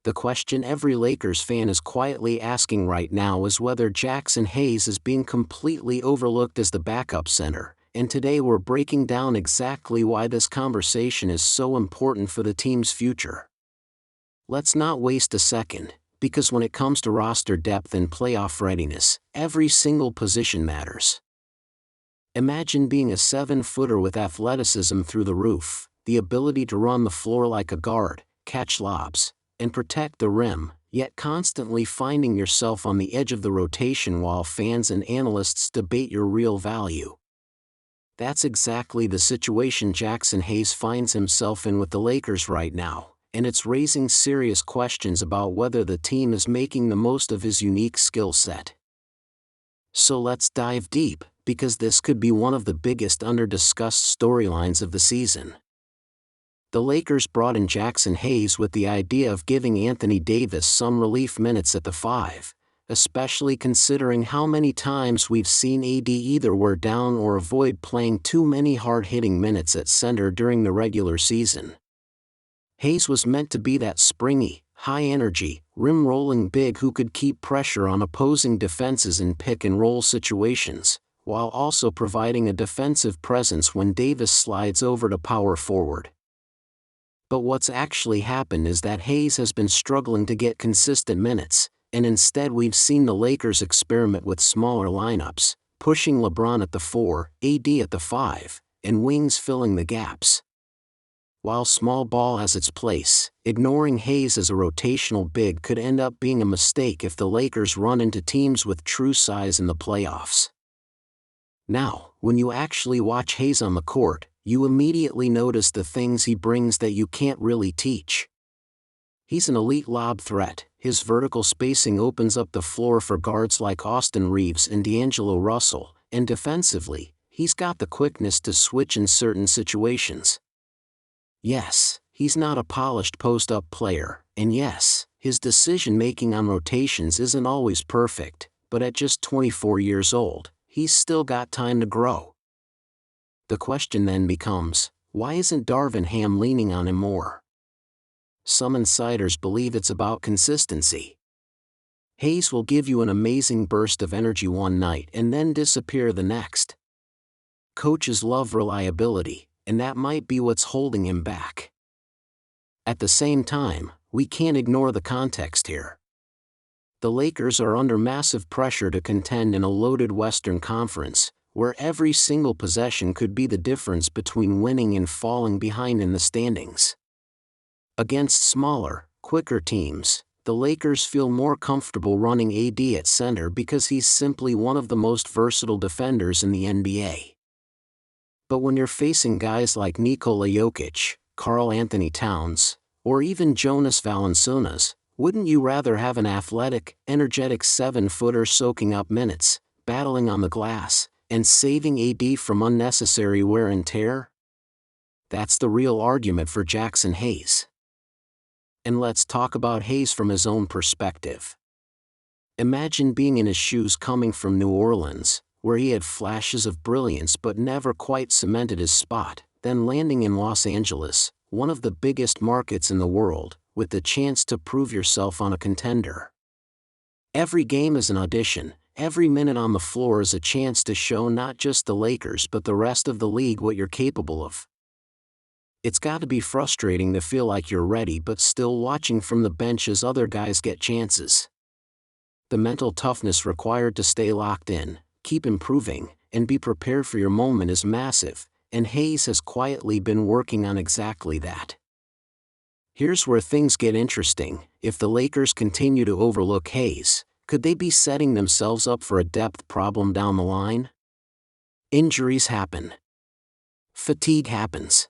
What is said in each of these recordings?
The question every Lakers fan is quietly asking right now is whether Jaxson Hayes is being completely overlooked as the backup center, and today we're breaking down exactly why this conversation is so important for the team's future. Let's not waste a second, because when it comes to roster depth and playoff readiness, every single position matters. Imagine being a 7-footer with athleticism through the roof, the ability to run the floor like a guard, catch lobs, and protect the rim, yet constantly finding yourself on the edge of the rotation while fans and analysts debate your real value. That's exactly the situation Jaxson Hayes finds himself in with the Lakers right now, and it's raising serious questions about whether the team is making the most of his unique skill set. So let's dive deep, because this could be one of the biggest under-discussed storylines of the season. The Lakers brought in Jaxson Hayes with the idea of giving Anthony Davis some relief minutes at the 5, especially considering how many times we've seen AD either wear down or avoid playing too many hard-hitting minutes at center during the regular season. Hayes was meant to be that springy, high-energy, rim-rolling big who could keep pressure on opposing defenses in pick-and-roll situations, while also providing a defensive presence when Davis slides over to power forward. But what's actually happened is that Hayes has been struggling to get consistent minutes, and instead we've seen the Lakers experiment with smaller lineups, pushing LeBron at the 4, AD at the 5, and wings filling the gaps. While small ball has its place, ignoring Hayes as a rotational big could end up being a mistake if the Lakers run into teams with true size in the playoffs. Now, when you actually watch Hayes on the court, you immediately notice the things he brings that you can't really teach. He's an elite lob threat, his vertical spacing opens up the floor for guards like Austin Reeves and D'Angelo Russell, and defensively, he's got the quickness to switch in certain situations. Yes, he's not a polished post-up player, and yes, his decision-making on rotations isn't always perfect, but at just 24 years old, he's still got time to grow. The question then becomes, why isn't Darvin Ham leaning on him more? Some insiders believe it's about consistency. Hayes will give you an amazing burst of energy one night and then disappear the next. Coaches love reliability, and that might be what's holding him back. At the same time, we can't ignore the context here. The Lakers are under massive pressure to contend in a loaded Western Conference, where every single possession could be the difference between winning and falling behind in the standings. Against smaller, quicker teams, the Lakers feel more comfortable running AD at center because he's simply one of the most versatile defenders in the NBA. But when you're facing guys like Nikola Jokic, Karl Anthony Towns, or even Jonas Valanciunas, wouldn't you rather have an athletic, energetic 7-footer soaking up minutes, battling on the glass, and saving AD from unnecessary wear and tear? That's the real argument for Jaxson Hayes. And let's talk about Hayes from his own perspective. Imagine being in his shoes coming from New Orleans, where he had flashes of brilliance but never quite cemented his spot, then landing in Los Angeles, one of the biggest markets in the world, with the chance to prove yourself on a contender. Every game is an audition. Every minute on the floor is a chance to show not just the Lakers but the rest of the league what you're capable of. It's got to be frustrating to feel like you're ready but still watching from the bench as other guys get chances. The mental toughness required to stay locked in, keep improving, and be prepared for your moment is massive, and Hayes has quietly been working on exactly that. Here's where things get interesting. If the Lakers continue to overlook Hayes, could they be setting themselves up for a depth problem down the line? Injuries happen. Fatigue happens.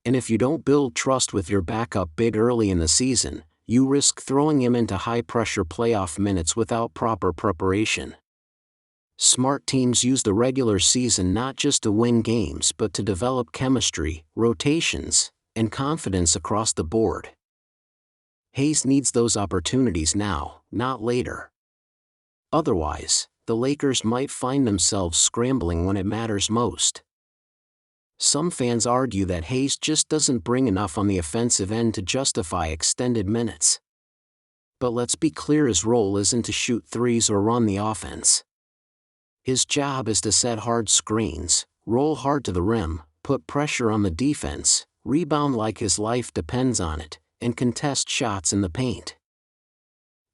And if you don't build trust with your backup big early in the season, you risk throwing him into high-pressure playoff minutes without proper preparation. Smart teams use the regular season not just to win games but to develop chemistry, rotations, and confidence across the board. Hayes needs those opportunities now, not later. Otherwise, the Lakers might find themselves scrambling when it matters most. Some fans argue that Hayes just doesn't bring enough on the offensive end to justify extended minutes. But let's be clear, his role isn't to shoot threes or run the offense. His job is to set hard screens, roll hard to the rim, put pressure on the defense, rebound like his life depends on it, and contest shots in the paint.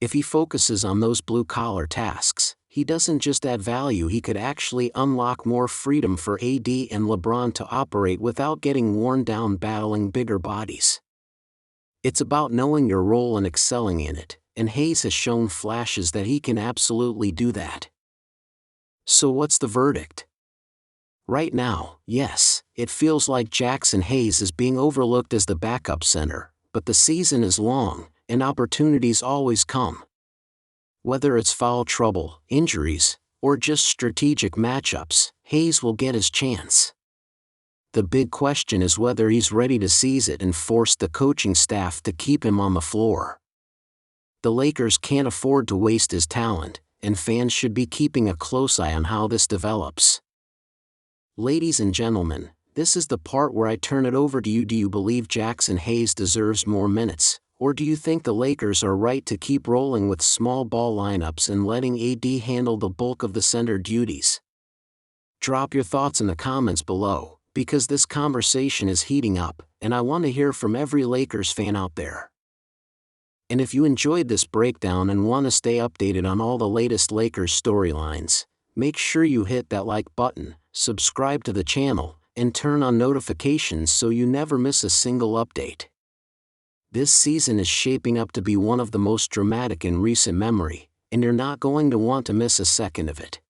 If he focuses on those blue-collar tasks, he doesn't just add value, he could actually unlock more freedom for AD and LeBron to operate without getting worn down battling bigger bodies. It's about knowing your role and excelling in it, and Hayes has shown flashes that he can absolutely do that. So what's the verdict? Right now, yes, it feels like Jaxson Hayes is being overlooked as the backup center, but the season is long, and opportunities always come. Whether it's foul trouble, injuries, or just strategic matchups, Hayes will get his chance. The big question is whether he's ready to seize it and force the coaching staff to keep him on the floor. The Lakers can't afford to waste his talent, and fans should be keeping a close eye on how this develops. Ladies and gentlemen, this is the part where I turn it over to you. Do you believe Jaxson Hayes deserves more minutes, or do you think the Lakers are right to keep rolling with small ball lineups and letting AD handle the bulk of the center duties? Drop your thoughts in the comments below, because this conversation is heating up, and I want to hear from every Lakers fan out there. And if you enjoyed this breakdown and want to stay updated on all the latest Lakers storylines, make sure you hit that like button, subscribe to the channel, and turn on notifications so you never miss a single update. This season is shaping up to be one of the most dramatic in recent memory, and you're not going to want to miss a second of it.